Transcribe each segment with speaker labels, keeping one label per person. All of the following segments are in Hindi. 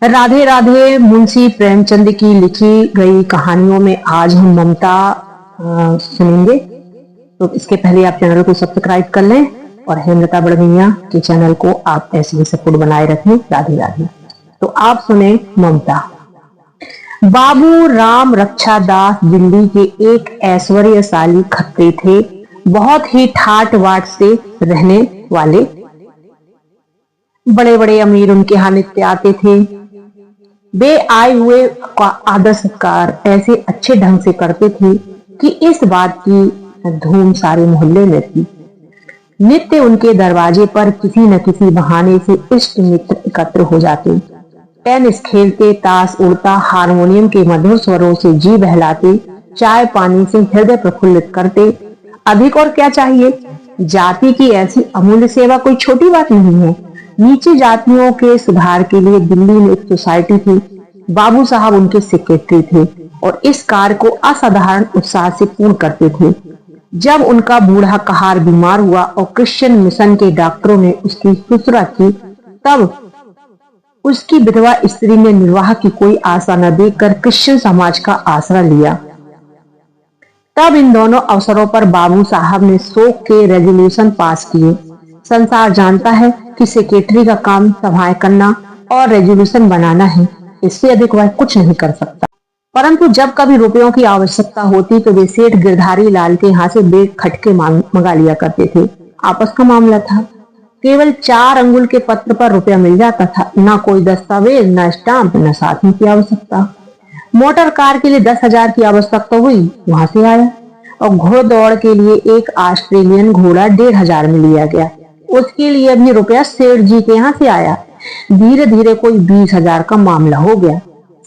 Speaker 1: राधे राधे। मुंशी प्रेमचंद की लिखी गई कहानियों में आज हम ममता सुनेंगे। तो इसके पहले आप चैनल को सब्सक्राइब कर लें और हेमलता बड़गैया के चैनल को आप ऐसे ही सपोर्ट बनाए रखें। राधे राधे। तो आप सुने ममता। बाबू राम रक्षा दास दिल्ली के एक ऐश्वर्यशाली खत्री थे। बहुत ही ठाट बाट से रहने वाले। बड़े बड़े अमीर उनके यहाँ नित्य आते थे। वे आए हुए का आदर सत्कार ऐसे अच्छे ढंग से करते थे कि इस बात की धूम सारे मोहल्ले में थी। नित्य उनके दरवाजे पर किसी न किसी बहाने से इष्ट मित्र एकत्र हो जाते। टेनिस खेलते, ताश उड़ता, हारमोनियम के मधुर स्वरों से जी बहलाते, चाय पानी से हृदय प्रफुल्लित करते। अधिक और क्या चाहिए। जाति की ऐसी अमूल्य सेवा कोई छोटी बात नहीं है। नीचे जातियों के सुधार के लिए दिल्ली में एक सोसाइटी थी। बाबू साहब उनके सेक्रेटरी थे और इस कार्य को असाधारण उत्साह से पूर्ण करते थे। जब उनका बूढ़ा कहार बीमार हुआ और क्रिश्चियन मिशन के डॉक्टरों ने उसकी सुसरा की, तब उसकी विधवा स्त्री ने निर्वाह की कोई आशा न देखकर क्रिश्चियन समाज का आसरा लिया। तब इन दोनों अवसरों पर बाबू साहब ने शोक के रेजोल्यूशन पास किए। संसार जानता है कि सेक्रेटरी का काम सभाएं करना और रेजोल्यूशन बनाना है। इससे अधिक वह कुछ नहीं कर सकता। परंतु जब कभी रुपयों की आवश्यकता होती तो वे सेठ गिरधारी लाल के यहाँ से बेग खटके मंगा लिया करते थे। आपस का मामला था। केवल 4 अंगुल के पत्र पर रुपया मिल जाता था। न कोई दस्तावेज, न स्टाम्प, न साथी की आवश्यकता। मोटर कार के लिए 10,000 की आवश्यकता हुई, वहां से आया। और घोड़दौड़ के लिए एक ऑस्ट्रेलियन घोड़ा 1,500 में लिया गया। उसके लिए भी रुपया सेठ जी के यहाँ से आया। धीरे धीरे कोई 20,000 का मामला हो गया।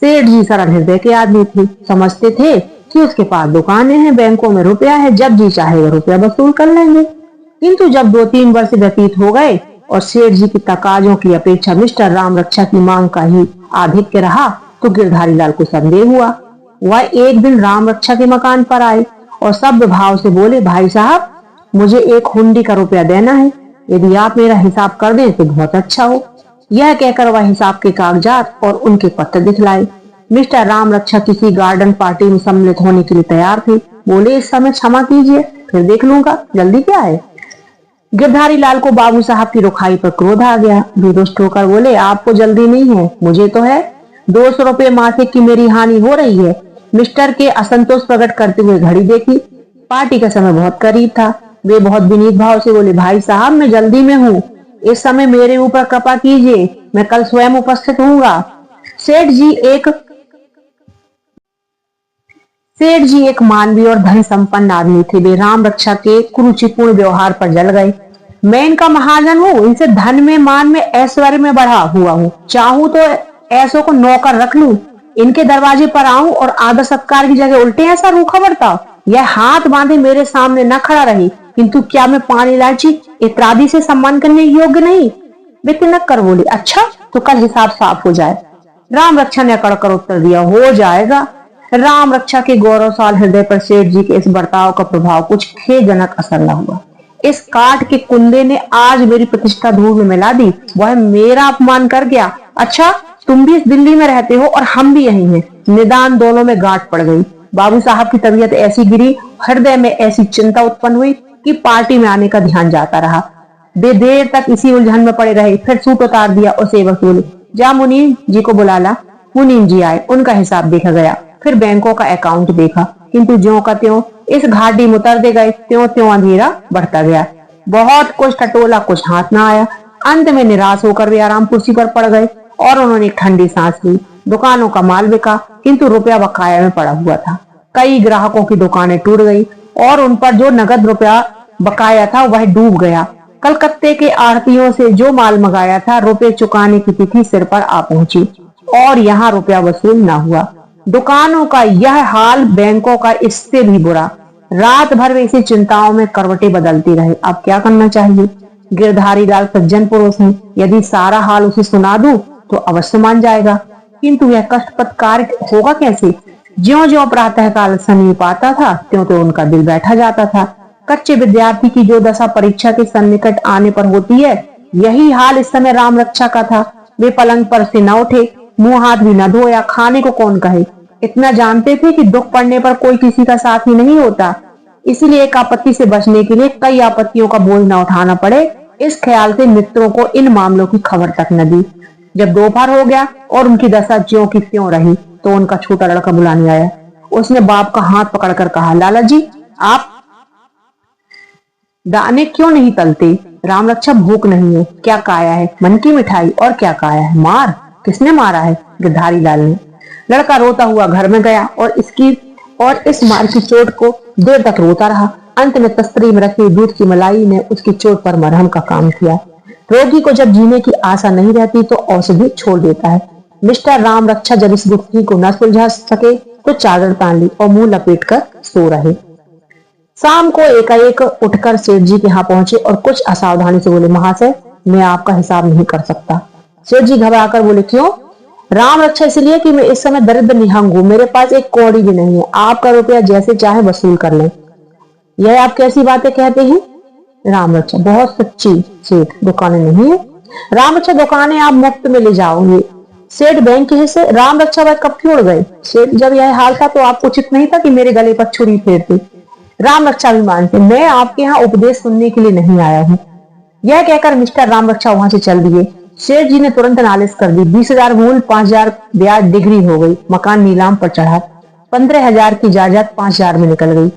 Speaker 1: सेठ जी सरल हृदय के आदमी थे। समझते थे कि उसके पास दुकानें हैं, बैंकों में रुपया है, जब जी चाहेगा रुपया वसूल कर लेंगे। किंतु जब 2-3 वर्ष व्यतीत हो गए और सेठ जी की तकाजों की अपेक्षा मिस्टर राम रक्षा की मांग का ही आधिक्य रहा, तो गिरधारी लाल को संदेह हुआ। वह एक दिन राम रक्षा के मकान पर आए और सभ्य भाव से बोले, भाई साहब, मुझे एक हुंडी का रुपया देना है। यदि आप मेरा हिसाब कर दें तो बहुत अच्छा हो। यह कहकर वह हिसाब के कागजात और उनके पत्र दिखलाए। मिस्टर राम रक्षा किसी गार्डन पार्टी में सम्मिलित होने के लिए तैयार थे। बोले, इस समय क्षमा कीजिए, फिर देख लूंगा, जल्दी क्या है। गिरधारी लाल को बाबू साहब की रुखाई पर क्रोध आ गया। वे रुष्ट होकर बोले, आपको जल्दी नहीं है, मुझे तो है। 200 रुपये मासिक की मेरी हानि हो रही है। मिस्टर के असंतोष प्रकट करते हुए घड़ी देखी। पार्टी का समय बहुत करीब था। वे बहुत विनीत भाव से बोले, भाई साहब, मैं जल्दी में हूँ, इस समय मेरे ऊपर कृपा कीजिए, मैं कल स्वयं उपस्थित होऊंगा। सेठ जी एक मानवीय और धन संपन्न आदमी थे। वे राम रक्षा के कुरुचिपूर्ण व्यवहार पर जल गए। मैं इनका महाजन हूँ, इनसे धन में, मान में, ऐश्वर्य में बढ़ा हुआ हूँ। चाहूं तो ऐसों को नौकर रख लूं, इनके दरवाजे पर आऊं और आदर सत्कार की जगह उल्टे ऐसा रूखा बरताओ। यह हाथ बांधे मेरे सामने न खड़ा रही, किंतु क्या मैं पान इलायची इत्यादि से सम्मान करने योग्य नहीं। वे तिनक कर बोले, अच्छा तो कल हिसाब साफ हो जाए। राम रक्षा ने अकड़ कर उत्तर दिया, हो जाएगा। राम रक्षा के गौरवशाल हृदय पर सेठ जी के इस बर्ताव का प्रभाव कुछ खेदजनक असर न हुआ। इस काट के कुंदे ने आज मेरी प्रतिष्ठा धूल में मिला दी। वह मेरा अपमान कर गया। अच्छा, तुम भी इस दिल्ली में रहते हो और हम भी यही हैं। निदान दोनों में गांठ पड़ गई। बाबू साहब की तबीयत ऐसी गिरी, हृदय में ऐसी चिंता उत्पन्न हुई कि पार्टी में आने का ध्यान जाता रहा। वे देर तक इसी उलझन में पड़े रहे। फिर सूट उतार दिया और सेवक बोले, जा मुनीम जी को बुला ला। मुनीम जी आए। उनका हिसाब देखा गया। फिर बैंकों का अकाउंट देखा, किंतु ज्यों का त्यों इस घाटी में उतरते गए, त्यों त्यों अंधेरा बढ़ता गया। बहुत कुछ टटोला, कुछ हाथ ना आया। अंत में निराश होकर वे आराम कुर्सी पर पड़ गए और उन्होंने एक ठंडी सांस ली। दुकानों का माल बिका, किंतु रुपया बकाया में पड़ा हुआ था। कई ग्राहकों की दुकानें टूट गई और उन पर जो नगद रुपया बकाया था वह डूब गया। कलकत्ते के आढ़तियों से जो माल मंगाया था, रुपए चुकाने की तिथि सिर पर आ पहुंची और यहाँ रुपया वसूल न हुआ। दुकानों का यह हाल, बैंकों का इससे भी बुरा। रात भर वे इसी चिंताओं में करवटें बदलती रहे। अब क्या करना चाहिए। गिरधारी लाल सज्जन पुरुष हैं। यदि सारा हाल उसे सुना दूं तो अवश्य मान जाएगा, किंतु यह कष्टप्रद कार्य होगा कैसे। ज्यों ज्यों प्रातः काल समीप आता था, त्यों त्यों उनका दिल बैठा जाता था। कच्चे विद्यार्थी की जो दशा परीक्षा के सन्निकट आने पर होती है, यही हाल इस समय राम रक्षा का था। वे पलंग पर से न उठे, मुंह हाथ भी न धोया, खाने को कौन कहे। इतना जानते थे कि दुख पड़ने पर कोई किसी का साथी नहीं होता, इसीलिए एक आपत्ति से बचने के लिए कई आपत्तियों का बोझ न उठाना पड़े, इस ख्याल से मित्रों को इन मामलों की खबर तक न दी। जब दोपहर हो गया और उनकी दशा ज्यों की त्यों रही, तो उनका छोटा लड़का बुलाने आया। उसने बाप का हाथ पकड़कर कहा, लाला जी, आप दाने क्यों नहीं तलते? राम रक्षा, भूख नहीं है। क्या काया है? मन की मिठाई। और क्या काया है? मार। किसने मारा है? गिरधारी लाल ने। लड़का रोता हुआ घर में गया और इस मार की चोट को देर तक रोता रहा। अंत में तस्तरी में रखी दूध की मलाई ने उसकी चोट पर मरहम का काम किया। रोगी को जब जीने की आशा नहीं रहती तो औषधि छोड़ देता है। मिस्टर राम रक्षा जब इस गुत्थी को न सुलझा सके तो चादर तान ली और मुंह लपेट कर सो रहे। शाम को एकाएक उठकर सेठ जी के यहाँ पहुंचे और कुछ असावधानी से बोले, महाशय, मैं आपका हिसाब नहीं कर सकता। सेठ जी घबराकर बोले, क्यों? राम रक्षा, इसलिए कि मैं इस समय दरिद्र निहंग हूं, मेरे पास एक कौड़ी भी नहीं है। आपका रुपया जैसे चाहे वसूल कर लें। यह आप कैसी बातें कहते हैं? राम रक्षा, बहुत सच्ची सेठ, दुकानें नहीं है। राम रक्षा, दुकानें आप मुफ्त में ले जाओगे। सेठ, बैंक के हिस्से? राम रक्षा, वह कब क्यों उड़ गए? सेठ, जब यह हाल था तो आप उचित नहीं था कि मेरे गले पर छुरी फेरते। राम रक्षा भी मानते, मैं आपके यहाँ उपदेश सुनने के लिए नहीं आया हूँ। यह कहकर मिस्टर राम रक्षा वहां से चल दिए। शेठ जी ने तुरंत नालिश कर दी। 20,000 मूल, 5,000 ब्याज, डिग्री हो गई। मकान नीलाम पर चढ़ा। 15,000 की जायदाद 5,000 में निकल गई।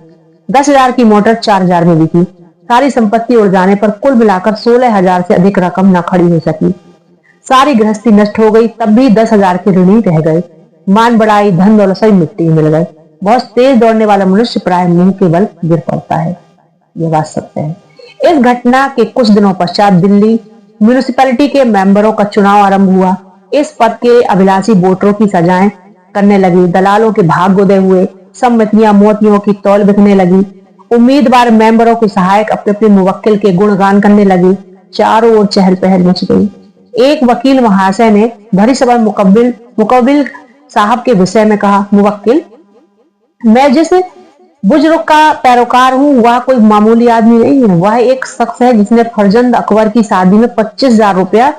Speaker 1: 10,000 की मोटर 4,000 में बिकी। सारी संपत्ति उड़ जाने पर कुल मिलाकर 16,000 से अधिक रकम न खड़ी हो सकी। सारी गृहस्थी नष्ट हो गई, तब भी 10,000 के ऋणी रह गए। मान बढ़ाई, धन दौलत सभी मिट्टी में मिल गए। बहुत तेज दौड़ने वाला मनुष्य प्राय मुंह के बल गिर पड़ता है। यह बात सत्य है। इस घटना के कुछ दिनों पश्चात दिल्ली म्यूनिसिपैलिटी के मेंबरों का चुनाव आरंभ हुआ। इस पद के अभिलाषी वोटरों की सजाएं करने लगी। दलालों के भाग्य उदय हुए। सम्मतियां मोतियों की तौल बिकने लगी। उम्मीदवार मेंबरों के सहायक अपने अपने मुवक्किल के गुणगान करने लगे। चारों ओर चहल पहल मच गई। एक वकील महाशय ने भरी सभा मुकबिल साहब के विषय में कहा, मुवक्किल, मैं जिस बुजुर्ग का पैरोकार हूँ वह कोई मामूली आदमी नहीं है। वह एक शख्स है जिसने फरजंद अकबर की शादी में 25,000 रुपया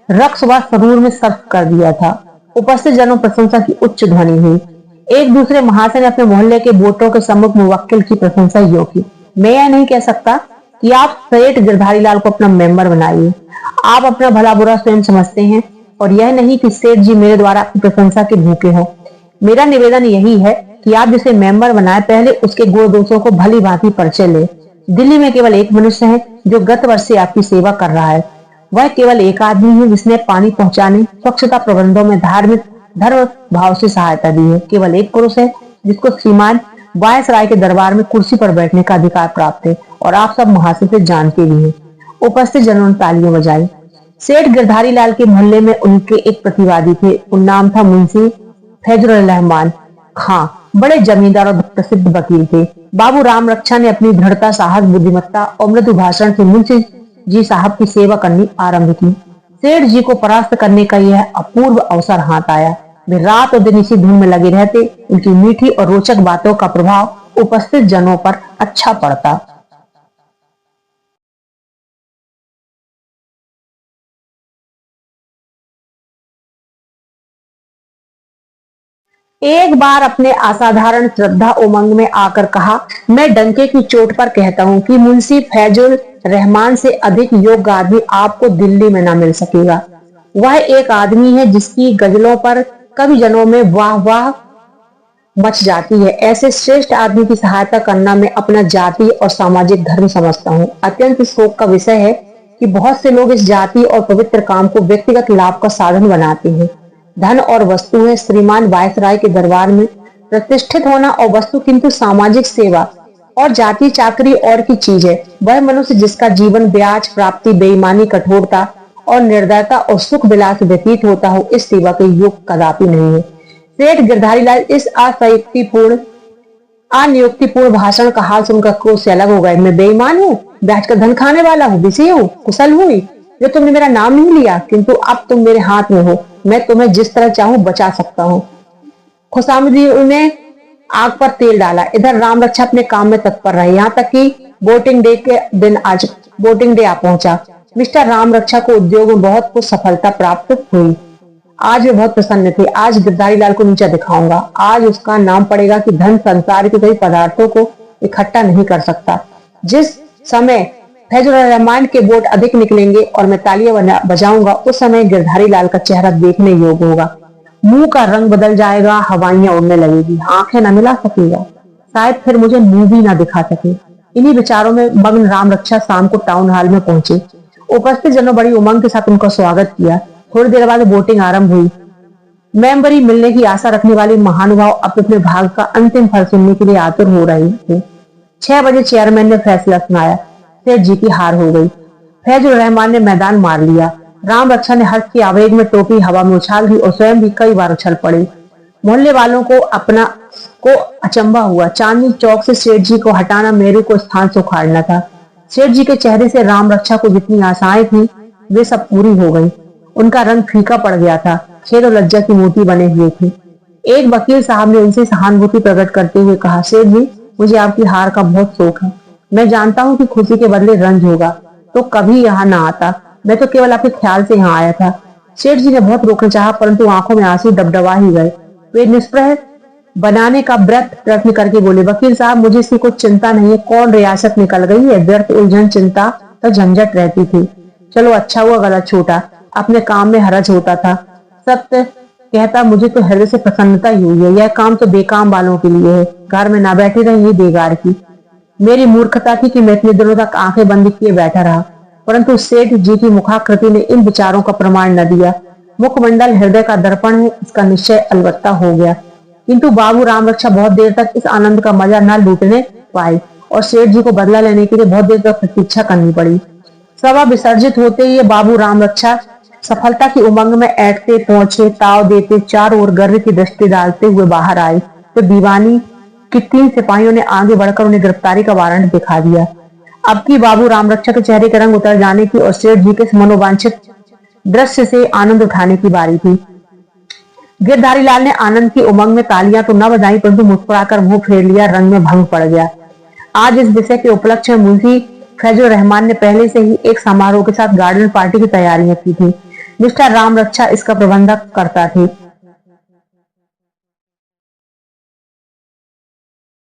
Speaker 1: रक्स व सरूर में सर्फ कर दिया था। उपस्थित जनों प्रशंसा की उच्च ध्वनि हुई। एक दूसरे महाशय ने अपने मोहल्ले के वोटरों के सम्मुख मुवक्किल की प्रशंसा यो की। मैं यह नहीं कह सकता कि आप सेठ गिरधारी लाल को अपना मेंबर बनाइए। आप अपना भला बुरा स्वयं समझते हैं और यह नहीं कि सेठ जी मेरे द्वारा आपकी प्रशंसा के भूखे हो। मेरा निवेदन यही है कि आप जिसे मेंबर बनाए पहले उसके गुण दोषों को भली भांति परिचय ले। दिल्ली में केवल एक मनुष्य है जो गत वर्ष से आपकी सेवा कर रहा है। वह केवल एक आदमी है जिसने पानी पहुंचाने, स्वच्छता प्रबंधों में धार्मिक धर्म भाव से सहायता दी है। केवल एक पुरुष है जिसको श्रीमान वायसराय के दरबार में कुर्सी पर बैठने का अधिकार प्राप्त है और आप सब महाशय से जानते भी हैं। उपस्थित जनों ने तालियां बजाई। सेठ गिरधारी लाल के मोहल्ले में उनके एक प्रतिवादी थे। उनका नाम था मुंशी फैजुल रहमान खां। बड़े जमींदार और प्रसिद्ध वकील थे। बाबू राम रक्षा ने अपनी दृढ़ता, साहस, बुद्धिमत्ता और मृदु भाषण से मुंशी जी साहब की सेवा करनी आरंभ की। सेठ जी को परास्त करने का यह अपूर्व अवसर हाथ आया। वे रात और दिन इसी धुन में लगे रहते। उनकी मीठी और रोचक बातों का प्रभाव उपस्थित जनों पर अच्छा पड़ता। एक बार अपने असाधारण श्रद्धा उमंग में आकर कहा, मैं डंके की चोट पर कहता हूं कि मुंशी फैजुल रहमान से अधिक योग्य आदमी आपको दिल्ली में ना मिल सकेगा। वह एक आदमी है जिसकी गजलों पर कवि जनों में वाह वाह मच जाती है। ऐसे श्रेष्ठ आदमी की सहायता करना मैं अपना जाति और सामाजिक धर्म समझता हूँ। अत्यंत शोक का विषय है कि बहुत से लोग इस जाति और पवित्र काम को व्यक्तिगत लाभ का साधन बनाते हैं। धन और वस्तु है। श्रीमान वायसराय के दरबार में प्रतिष्ठित होना और वस्तु, किंतु सामाजिक सेवा और जाति चाकरी और की चीज है। वह मनुष्य जिसका जीवन ब्याज प्राप्ति, बेईमानी, कठोरता और निर्दयता और सुख विलास व्यतीत होता हो, इस सेवा के योग कदापि नहीं है। सेठ गिरधारी लाल इस अनियुक्तिपूर्ण भाषण का हाल सुनकर क्रोध से अलग हो गए। मैं बेईमान हूँ, ब्याज का धन खाने वाला हूँ, विषय हूँ, कुशल हुई जो तुमने मेरा नाम नहीं लिया, किंतु अब तुम मेरे हाथ में हो। मैं तुम्हें जिस तरह चाहूं बचा सकता हूँ। खुशामदी ने आग पर तेल डाला। इधर राम रक्षा अपने काम में तत्पर रहे, यहाँ तक कि वोटिंग डे आ पहुंचा। मिस्टर राम रक्षा को उद्योग में बहुत कुछ सफलता प्राप्त हुई। आज वे बहुत प्रसन्न थे। आज गिरधारी लाल को नीचा दिखाऊंगा। आज उसका नाम पड़ेगा कि धन संसार के कई पदार्थों को इकट्ठा नहीं कर सकता। जिस समय फैजुर रहमान के वोट अधिक निकलेंगे और मैं तालियां बजाऊंगा, उस समय गिरधारी लाल का चेहरा देखने योग्य होगा। मुंह का रंग बदल जाएगा, हवाइयां उड़ने लगेगी, आंखें न मिला सकेगा, शायद फिर मुझे मुंह भी ना दिखा सके। इन्हीं विचारों में मग्न राम रक्षा शाम को टाउन हॉल में पहुंचे। उपस्थित जनों बड़ी उमंग के साथ उनका स्वागत किया। थोड़ी देर बाद वोटिंग आरंभ हुई। मेंबरी मिलने की आशा रखने वाले महानुभाव अपने अपने भाग का अंतिम फल सुनने के लिए आतुर हो रहे थे। 6 बजे चेयरमैन ने फैसला सुनाया। सेठ जी की हार हो गई। फैजुर रहमान ने मैदान मार लिया। राम रक्षा ने हर्ष के आवेग में टोपी हवा में उछाल दी और स्वयं भी कई बार उछल पड़े। मोहल्ले वालों को अचंभा हुआ। चांदनी चौक से सेठ जी को हटाना मेरू को स्थान से उखाड़ना था। सेठ जी के चेहरे से राम रक्षा को जितनी आशाएं थी, वे सब पूरी हो गई। उनका रंग फीका पड़ गया था। खेद और लज्जा की मूर्ति बने हुए थे। एक वकील साहब ने उनसे सहानुभूति प्रकट करते हुए कहा, सेठ जी, मुझे आपकी हार का बहुत शौक है। मैं जानता हूँ कि खुशी के बदले रंज होगा, तो कभी यहाँ ना आता। मैं तो केवल आपके ख्याल से यहाँ आया था। सेठ जी ने बहुत रोकना चाहा, परंतु आंखों में आंसू डबडबा ही गए। वे निष्प्रह बनाने का व्रत प्रयत्न करके बोले, वकील साहब, मुझे इसकी कुछ चिंता नहीं है। कौन रियासत निकल गई है? व्यर्थ उलझन चिंता तो झंझट रहती थी। चलो अच्छा हुआ गलत छूटा, अपने काम में हरज होता था। सत्य कहता, मुझे तो हृदय से प्रसन्नता ही हुई है। यह काम तो बेकाम वालों के लिए है। घर में ना बैठी रही बेगार की। मेरी मूर्खता थी कि मैं इतने दिनों तक आंखें बंद किए बैठा रहा, परंतु सेठ जी की मुखाकृति ने इन विचारों का प्रमाण न दिया। मुखमंडल हृदय का दर्पण है, इसका निश्चय अलबत्ता हो गया। किंतु बाबू राम रक्षा बहुत देर तक इस आनंद का मजा न लूटने पाए और सेठ जी को बदला लेने के लिए बहुत देर तक प्रतीक्षा करनी पड़ी। सभा विसर्जित होते ही बाबू राम रक्षा सफलता की उमंग में ऐठते पहुंचे, ताव देते, चारों ओर गर्व की दृष्टि डालते हुए बाहर आए। तो दीवानी कि 3 सिपाहियों ने आगे बढ़कर उन्हें गिरफ्तारी का वारंट दिखा दिया। अब की बाबू राम रक्षा के चेहरे के रंग उतर जाने की और सेठ जी के मनोवांछित दृश्य से आनंद उठाने की बारी थी। गिरधारी लाल ने आनंद की उमंग में तालियां तो न बजाई, परंतु मुस्कुराकर मुंह फेर लिया। रंग में भंग पड़ गया। आज इस विषय के उपलक्ष्य में मुंशी फैजुर रहमान ने पहले से ही एक समारोह के साथ गार्डन पार्टी की तैयारियां की थी। मिस्टर राम रक्षा इसका प्रबंधक करता थे।